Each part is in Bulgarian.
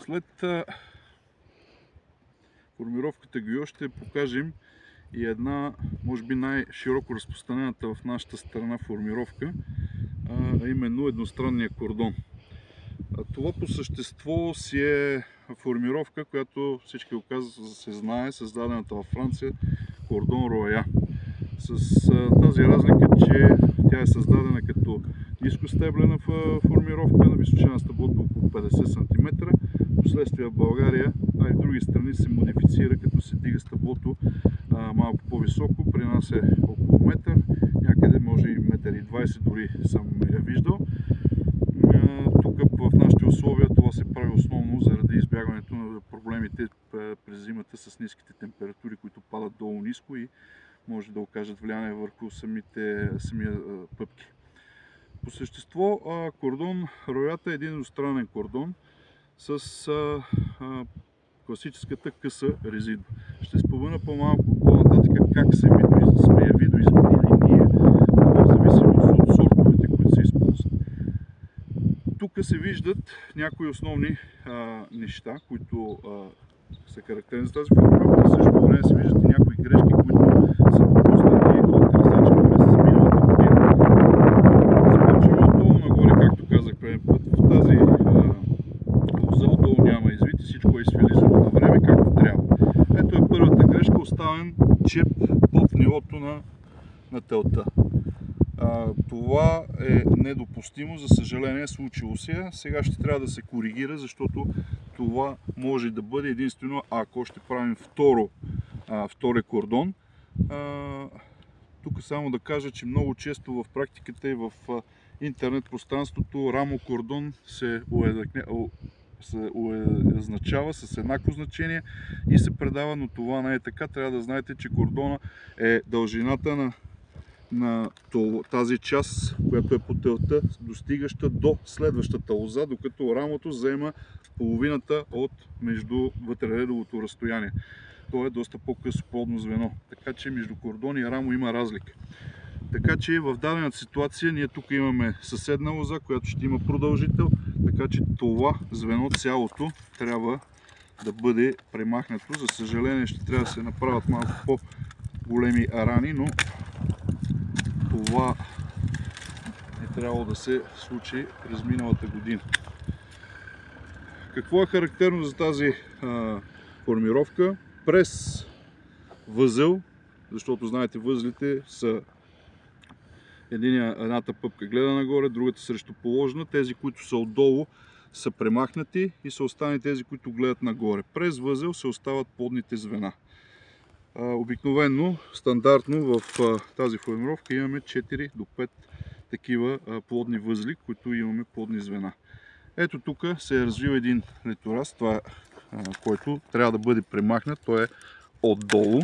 След формировката гюйо ще покажем и една, може би най-широко разпространената в нашата страна формировка, а именно едностранния кордон. Това по същество си е формировка, която всички се знае, създадената във Франция кордон роя. С тази разлика, че тя е създадена като нискостеблена формировка на височина на стъблото около 50 см. Впоследствие в България, а и в други страни се модифицира, като се дига стъблото малко по-високо. При нас е около метър, някъде може и 1,20 м дори съм я виждал. Тук в нашите условия това се прави основно заради избягването на проблемите през зимата с ниските температури, които падат долу ниско и може да окажат влияние върху самия пъпки. По същество кордон роята е един едностранен кордон с класическата къса резидва. Ще спомена по-малко по-нататък как сме я видоизменили ние, в зависимост от сортовете, които се използват. Тук се виждат някои основни неща, които са характерни за тази формировка. В същото време се виждат и някои грешки, които са допуснати от различни с миналата година. Започваме отдолу нагоре, както казах преден път. В тази лоза отдолу няма извити, всичко е изфилизирано на време, както трябва. Ето е първата грешка, оставен чеп под нивото на телта. Това е недопустимо, за съжаление случило се. Сега ще трябва да се коригира, защото това може да бъде единствено ако ще правим втори кордон. Тук само да кажа, че много често в практиката и в интернет пространството рамо кордон се означава с еднакво значение и се предава, но това не е така. Трябва да знаете, че кордона е дължината на тази част, която е по телта, достигаща до следващата лоза, докато рамото заема половината от между вътрередовото разстояние. То е доста по-късо плодно звено, така че между кордон и рамо има разлика. Така че в дадената ситуация ние тук имаме съседна лоза, която ще има продължител, така че това звено цялото трябва да бъде премахнато. За съжаление ще трябва да се направят малко по-големи рани, но това е трябвало да се случи през миналата година. Какво е характерно за тази формировка? През възел, защото знаете възлите са едната пъпка гледа нагоре, другата срещу положена. Тези, които са отдолу, са премахнати и са останали тези, които гледат нагоре. През възел се остават плодните звена. Обикновено, стандартно в тази формировка имаме 4 до 5 такива плодни възли, които имаме плодни звена. Ето тук се е развил един литораст, това който трябва да бъде премахнат, той е отдолу.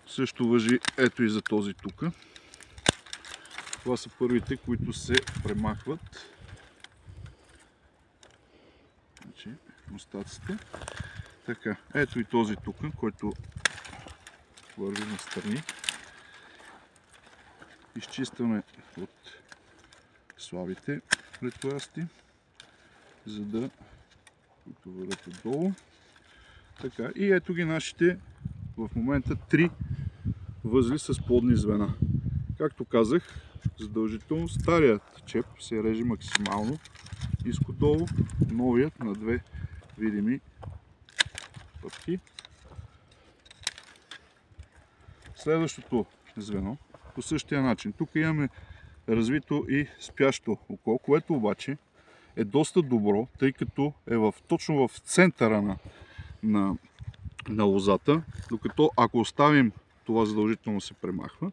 Също важи ето и за този тук. Това са първите, които се премахват. Значи, остатъците. Така, ето и този тук, който върви настрани. Изчистваме от слабите литорасти, за да които вървят отдолу. Така, и ето ги нашите в момента 3 възли с плодни звена. Както казах, задължително старият чеп се реже максимално ниско долу, новият на 2 видими пъпки. Следващото звено по същия начин. Тук имаме развито и спящо око, което обаче е доста добро, тъй като е точно в центъра на лозата, докато ако оставим това задължително се премахва.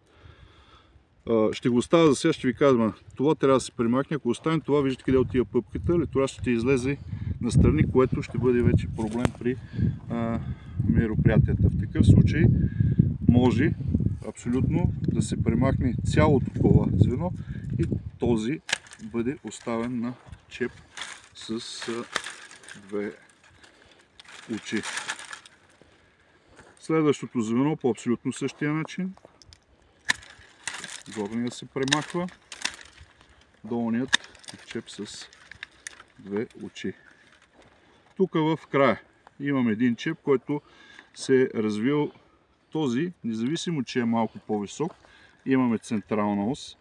Ще го оставя за сега, ще ви казвам, това трябва да се премахне. Ако оставим това, виждате къде отива пъпката, литораз ще излезе настрани, което ще бъде вече проблем при мероприятията. В такъв случай може абсолютно да се премахне цялото това звено и този бъде оставен на чеп с 2 очи. Следващото звено по абсолютно същия начин. Горният се премахва, долният чеп с 2 очи. Тук в края имам един чеп, който се е развил. Този, независимо че е малко по-висок, имаме централна ос.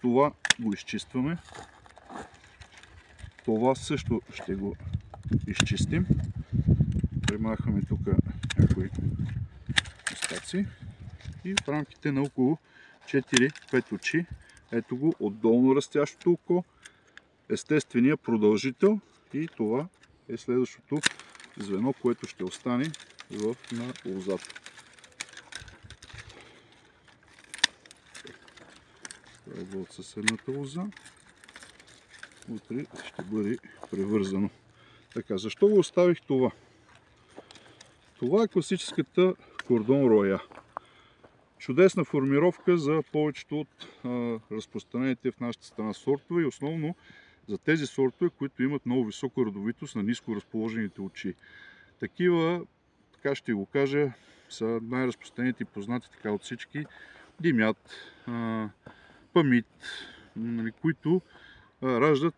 Това го изчистваме. Това също ще го изчистим. Премахваме тук някои остатъци и в рамките на около 4-5 очи, ето го отдолно растящото око, естествения продължител, и това е следващото звено, което ще остане на лозата. Това е от съседната лоза. Утре ще бъде превързано. Така, защо го оставих това? Това е класическата Кордон Роя. Чудесна формировка за повечето от разпространените в нашата страна сортове и основно за тези сортове, които имат много висока родовитост на ниско разположените очи. Такива, така ще го кажа, са най-разпространените и познати така от всички. Димят, памит, които раждат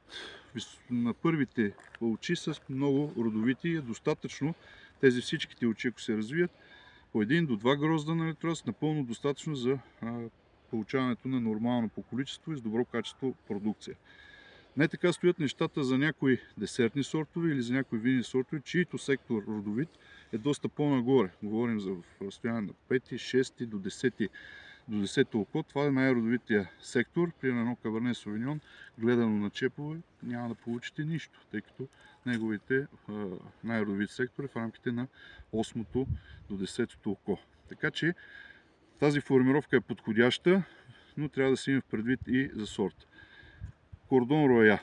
на първите очи с много родовити. Е достатъчно тези всичките очи, ако се развият, по 1 до 2 грозда на литрос, напълно достатъчно за получаването на нормално по количество и с добро качество продукция. Не така стоят нещата за някои десертни сортове или за някои винни сортове, чието сектор родовит е доста по-нагоре. Говорим за разстояние на 5, 6 до 10 око. Това е най-родовития сектор. При едно Каберне Совиньон, гледано на чепове, няма да получите нищо, тъй като неговите най-родовит сектор е в рамките на 8 до 10 око. Така че тази формировка е подходяща, но трябва да се има в предвид и за сорта. Кордон Роя.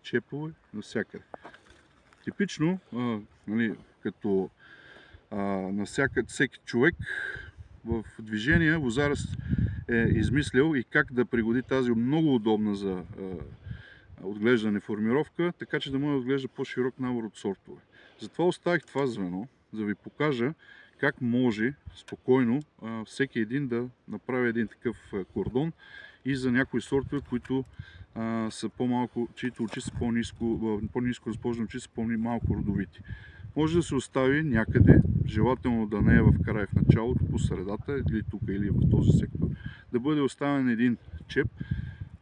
Чепове навсякъде. Типично, като всеки човек в движение, лозарът е измислял и как да пригоди тази много удобна за отглеждане формировка, така че да може да отглежда по-широк набор от сортове. Затова оставих това звено, за да ви покажа как може спокойно всеки един да направи един такъв кордон и за някои сортове, които са по-малко, чието очи са по-ниско разположени очи са по-малко родовити. Може да се остави някъде, желателно да не е в края, в началото, по средата, или тук, или в този сектор, да бъде оставен един чеп,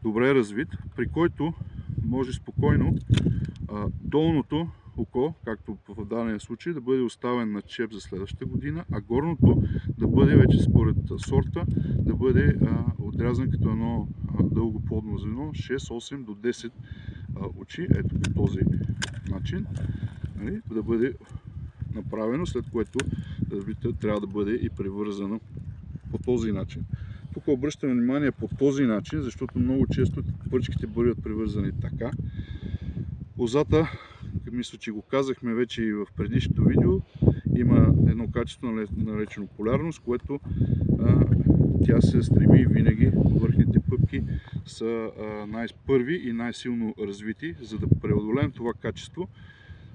добре развит, при който може спокойно долното око, както в дадения случай, да бъде оставен на чеп за следващата година, а горното да бъде вече според сорта, да бъде отрязан като едно дълго плодно звено, 6, 8 до 10 очи, ето по този начин, да бъде направено, след което трябва да бъде и превързано по този начин. Тук обръщаме внимание по този начин, защото много често пръчките бъдат превързани така. Лозата, мисля, че го казахме вече и в предишното видео, има едно качество наречено полярност, което тя се стреми винаги. Върхните пъпки са първи и най-силно развити. За да преодолеем това качество,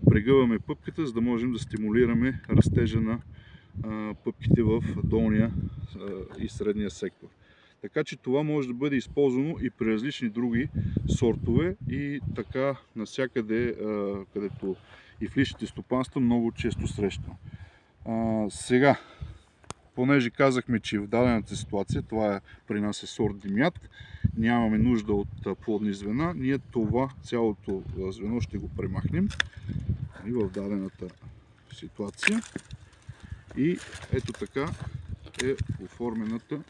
прегъваме пъпката, за да можем да стимулираме растежа на пъпките в долния и средния сектор. Така че това може да бъде използвано и при различни други сортове и така навсякъде, където и в личните стопанства много често срещам. Сега, понеже казахме, че в дадената ситуация, това при нас е сорт Димят, нямаме нужда от плодни звена, ние това цялото звено ще го премахнем и в дадената ситуация. И ето така е оформената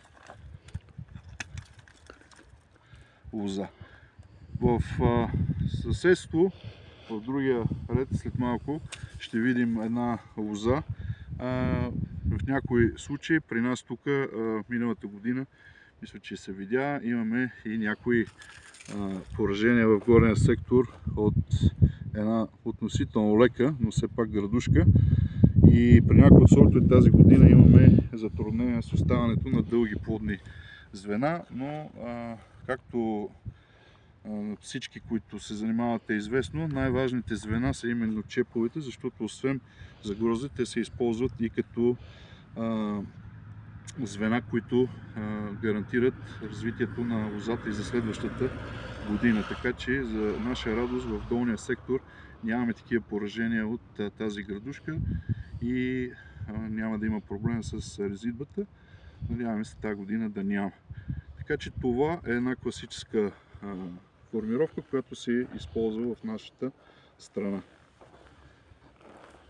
лоза. В съседство, в другия ред, след малко ще видим една лоза. В някои случаи, при нас тук миналата година, мисля, че се видя, имаме и някои поражения в горния сектор от една относително лека, но все пак градушка. И при някои от сортове тази година имаме затруднения с оставането на дълги плодни звена, но както всички, които се занимават, е известно, най-важните звена са именно чеповете, защото освен за грозде, те се използват и като звена, които гарантират развитието на лозата и за следващата година. Така че за наша радост в долния сектор нямаме такива поражения от тази градушка и няма да има проблем с резидбата. Надяваме се тази година да няма. Така че това е една класическа формировка, която се използва в нашата страна.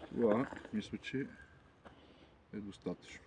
Това мисля, че е достатъчно.